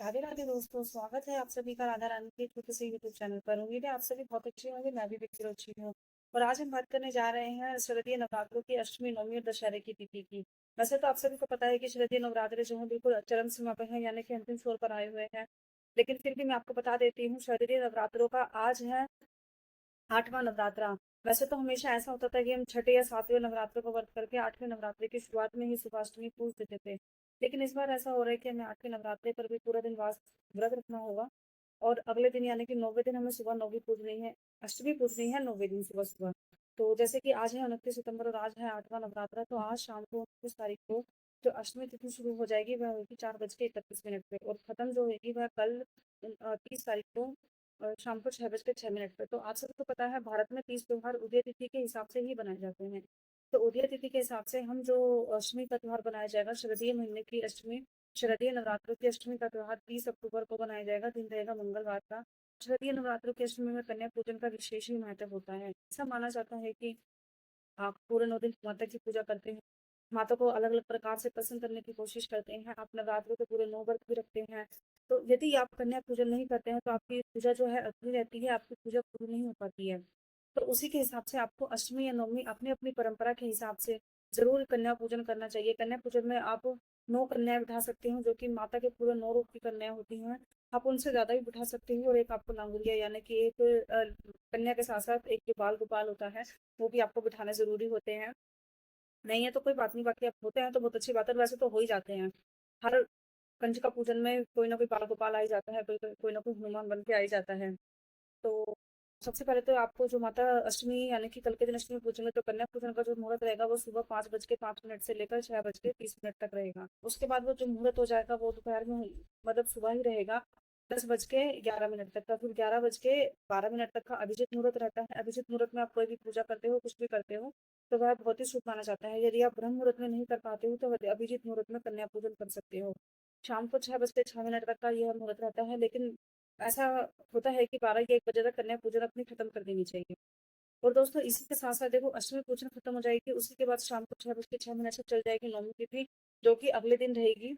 राधे राधे दोस्तों, स्वागत है आप सभी का राधा रानी के छोटे से यूट्यूब चैनल पर। उम्मीद है आप सभी बहुत अच्छे होंगे, मैं भी बिल्कुल अच्छी हूँ। और आज हम बात करने जा रहे हैं शारदीय नवरात्रों की अष्टमी, नवमी और दशहरे की तिथि की। वैसे तो आप सभी को पता है कि शारदीय नवरात्रे जो है बिल्कुल चरम सीमा पर है, यानी कि अंतिम छोर पर आए हुए हैं। लेकिन फिर भी मैं आपको बता देती हूँ, शारदीय नवरात्रों का आज है 8वां नवरात्रा। वैसे तो हमेशा ऐसा होता था कि हम छठे या सातवें नवरात्र को व्रत करके 8वें नवरात्रे की शुरुआत में ही सुबह पूज देते थे। लेकिन इस बार ऐसा हो रहा है कि हमें 8वें नवरात्रे पर भी पूरा दिन वास व्रत रखना होगा। और अगले दिन यानी कि 9वें दिन हमें सुबह नौवीं पूजनी है, अष्टमी पूजनी है 9वें दिन सुबह सुबह। तो जैसे कि आज है 29 सितंबर और आज है 8वां नवरात्रा, तो आज शाम को 29 तारीख को जो अष्टमी तिथि शुरू हो जाएगी वह होगी 4:31 पे, और खत्म जो होगी वह कल 30 तारीख को शाम को 6:06 पर। तो आप सबको पता है भारत में 30 त्योहार उदय तिथि के हिसाब से ही बनाए जाते हैं। तो उदय तिथि के हिसाब से हम जो अष्टमी का त्योहार बनाया जाएगा, शरदीय महीने की अष्टमी, शरदीय नवरात्रों की अष्टमी का त्योहार 30 अक्टूबर को बनाया जाएगा। दिन रहेगा मंगलवार का। शरदीय नवरात्रों की अष्टमी में कन्या पूजन का विशेष ही महत्व होता है। ऐसा माना जाता है कि आप पूरे 9 दिन माता की पूजा करते हैं, माता को अलग अलग प्रकार से प्रसन्न करने की कोशिश करते हैं, आप नवरात्रों के पूरे 9 व्रत भी रखते हैं। तो यदि आप कन्या पूजन नहीं करते हैं तो आपकी पूजा जो है अधूरी रहती है, आपकी पूजा पूरी नहीं हो पाती है। तो उसी के हिसाब से आपको अष्टमी या नवमी अपनी अपनी परंपरा के हिसाब से जरूर कन्या पूजन करना चाहिए। कन्या पूजन में आप 9 कन्याएं बिठा सकते हो, जो कि माता के पूरे 9 रूप की कन्याएं होती हैं। आप उनसे ज्यादा भी बिठा सकते हो, और एक आपको लांगुलिया यानी कि एक कन्या के साथ साथ एक जो बाल गोपाल होता है वो भी आपको बिठाने जरूरी होते हैं। नहीं है तो कोई बात नहीं, बाकी आप होते हैं तो बहुत अच्छी बात है, वैसे तो हो ही जाते हैं। हर कंजका पूजन में कोई ना कोई बाल गोपाल आ ही जाता है, कोई कोई ना कोई हनुमान बन के आ ही जाता है। तो सबसे पहले तो आपको जो माता अष्टमी यानी कि कल के दिन अष्टमी पूजन, तो कन्या पूजन का जो मुहूर्त रहेगा वो सुबह 5:05 से लेकर 6:30 तक रहेगा। उसके बाद वो जो मुहूर्त हो जाएगा वो दोपहर में मतलब सुबह ही रहेगा, 10:11 तक का। फिर 11:12 तक का अभिजीत मुहूर्त रहता है। अभिजीत मुहूर्त में आप कोई भी पूजा करते हो, कुछ भी करते हो, तो वह बहुत ही शुभ माना जाता है। यदि आप ब्रह्म मुहूर्त में नहीं कर पाते हो तो अभिजीत मुहूर्त में कन्या पूजन कर सकते हो। शाम को 6:06 तक का यह मुहूर्त रहता है, लेकिन ऐसा होता है कि 12 या 1 बजे तक कन्या पूजन अपनी खत्म कर देनी चाहिए। और दोस्तों इसी के साथ साथ देखो, अष्टमी पूजन खत्म हो जाएगी, उसी के बाद शाम को 6:06 से चल जाएगी नौमी तिथि, जो कि अगले दिन रहेगी।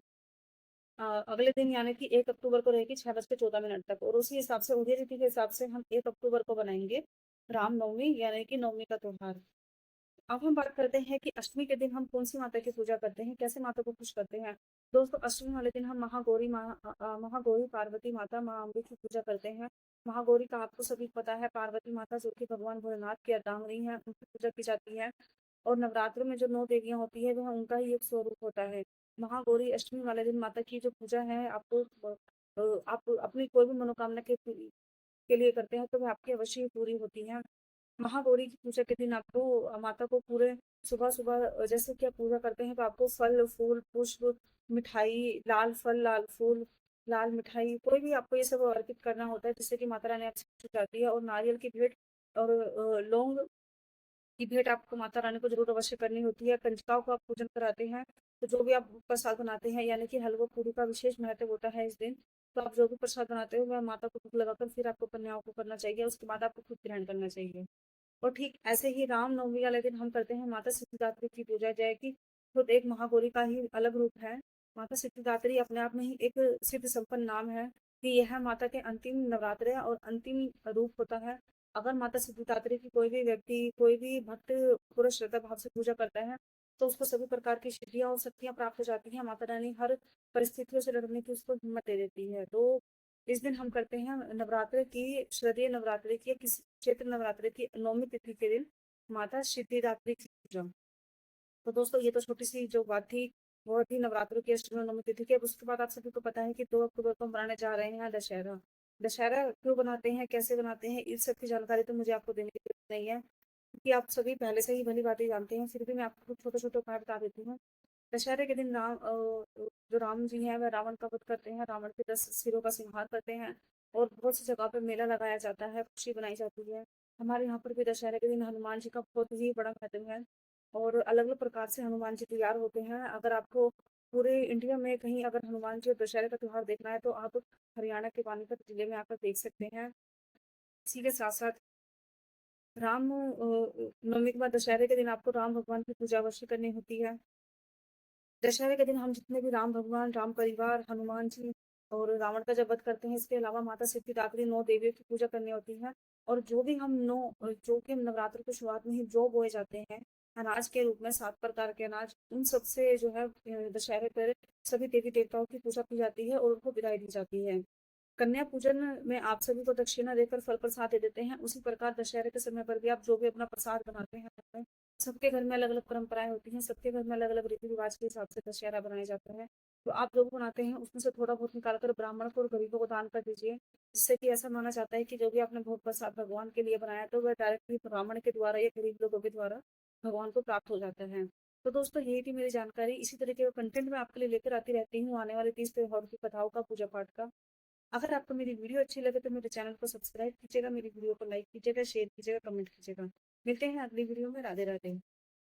अगले दिन यानी कि 1 अक्टूबर को रहेगी 6:14 तक। और उसी हिसाब से उदय तिथि के हिसाब से हम 1 अक्टूबर को बनाएंगे रामनवमी यानी कि नवमी का त्योहार। अब हम बात करते हैं कि अष्टमी के दिन हम कौन सी माता की पूजा करते हैं, कैसे माता को खुश करते हैं। दोस्तों अष्टमी वाले दिन हम महागौरी पार्वती माता माँ अम्बे की पूजा करते हैं। महागौरी का आपको सभी पता है, पार्वती माता जो कि भगवान भोलेनाथ की अर्धांगिनी है, उनकी पूजा की जाती है। और नवरात्र में जो 9 देवियां होती है वह उनका ही एक स्वरूप होता है। महागौरी अष्टमी वाले दिन माता की जो पूजा है, आपको आप अपनी कोई भी मनोकामना के लिए करते हैं तो वह आपकी अवश्य ही पूरी होती है। महागौरी की पूजा के दिन आपको माता को पूरे सुबह सुबह जैसे कि आप पूजा करते हैं तो आपको फल फूल पुष्प मिठाई, लाल फल लाल फूल लाल मिठाई, कोई भी आपको ये सब अर्पित करना होता है, जिससे कि माता रानी आपसे खुश हो जाती है। और नारियल की भेंट और लौंग की भेंट आपको माता रानी को जरूर अवश्य करनी होती है। कंजकाओं का आप पूजन कराते हैं, तो जो भी आप प्रसाद बनाते हैं यानी कि हलवा पूरी का विशेष महत्व होता है इस दिन। तो आप जो भी प्रसाद बनाते हो वह माता को भोग लगाकर फिर आपको कन्याओं को करना चाहिए, उसके बाद आपको खुद ग्रहण करना चाहिए। और ठीक ऐसे ही राम नवमी वाले दिन हम करते हैं माता सिद्धिदात्री की पूजा, जय की खुद एक महागौरी का ही अलग रूप है। माता सिद्धिदात्री अपने आप में ही एक सिद्ध संपन्न नाम है, कि यह माता के अंतिम नवरात्र और अंतिम रूप होता है। अगर माता सिद्धिदात्री की कोई भी व्यक्ति, कोई भी भक्त पूरा श्रद्धा भाव से पूजा करता है, तो उसको सभी प्रकार की सिद्धियां और शक्तियां प्राप्त हो जाती हैं। माता रानी हर परिस्थितियों से लड़ने की उसको हिम्मत दे देती है। तो इस दिन हम करते हैं नवरात्र की, शारदीय नवरात्रि की, किसी चैत्र नवरात्रि की नौमी तिथि के दिन माता सिद्धिदात्री की पूजा। तो दोस्तों ये तो छोटी सी जो बात थी वो थी नवरात्रों की अष्टमी और नवमी तिथि की। अब उसके बाद आप सभी को पता है कि 2 अक्टूबर को हम मनाने जा रहे हैं दशहरा। दशहरा क्यों बनाते हैं, कैसे बनाते हैं, इस सब की जानकारी तो मुझे आपको देने की जरूरत नहीं है, क्योंकि आप सभी पहले से ही भली बातें जानते हैं। फिर भी मैं आपको कुछ छोटे छोटे उपाय बता देती हूँ। दशहरे के दिन जो राम जी हैं वह रावण का वध करते हैं, रावण के 10 सिरों का संहार करते हैं। और बहुत सी जगह पे मेला लगाया जाता है, खुशी बनाई जाती है। हमारे यहाँ पर भी दशहरे के दिन हनुमान जी का बहुत ही बड़ा महत्व है। और अलग अलग प्रकार से हनुमान जी तैयार होते हैं। अगर आपको पूरे इंडिया में कहीं अगर हनुमान जी और दशहरे का त्योहार देखना है तो आप हरियाणा के पानीपत जिले में आकर देख सकते हैं। इसी के साथ साथ नवमी के बाद दशहरे के दिन आपको राम भगवान की पूजा अवश्य करनी होती है। दशहरे के दिन हम जितने भी राम भगवान, राम परिवार, हनुमान जी और रावण का जब वध करते हैं। इसके अलावा माता सिद्धिदात्री 9 देवियों की पूजा करनी होती है। और जो भी हम जो कि हम नवरात्र की शुरुआत में ही जो बोए जाते हैं अनाज के रूप में 7 प्रकार के अनाज, उन सबसे जो है दशहरे पर सभी देवी देवताओं की पूजा की जाती है और उनको विदाई दी जाती है। कन्या पूजन में आप सभी को दक्षिणा देकर फल प्रसाद दे देते हैं। उसी प्रकार दशहरे के समय पर भी आप जो भी अपना प्रसाद बनाते हैं उसमें सबके घर में अलग अलग परंपराएं होती हैं, सबके घर में अलग अलग रीति रिवाज के हिसाब से दशहरा बनाया जाता है। तो आप जो भी बनाते हैं उसमें से थोड़ा बहुत निकाल कर ब्राह्मण को और गरीबों को दान कर दीजिए, जिससे कि ऐसा माना जाता है कि जो भी आपने भोग प्रसाद भगवान के लिए बनाया तो वह डायरेक्टली ब्राह्मण के द्वारा या गरीब लोगों के द्वारा भगवान को प्राप्त हो जाता है। तो दोस्तों यही थी मेरी जानकारी। इसी तरीके का कंटेंट मैं आपके लिए लेकर आती रहती हूँ आने वाले 30 त्योहारों की कथाओं का, पूजा पाठ का। अगर आपको मेरी वीडियो अच्छी लगे तो मेरे चैनल को सब्सक्राइब कीजिएगा, मेरी वीडियो को लाइक कीजिएगा, शेयर कीजिएगा, कमेंट कीजिएगा। मिलते हैं अगली वीडियो में। राधे राधे।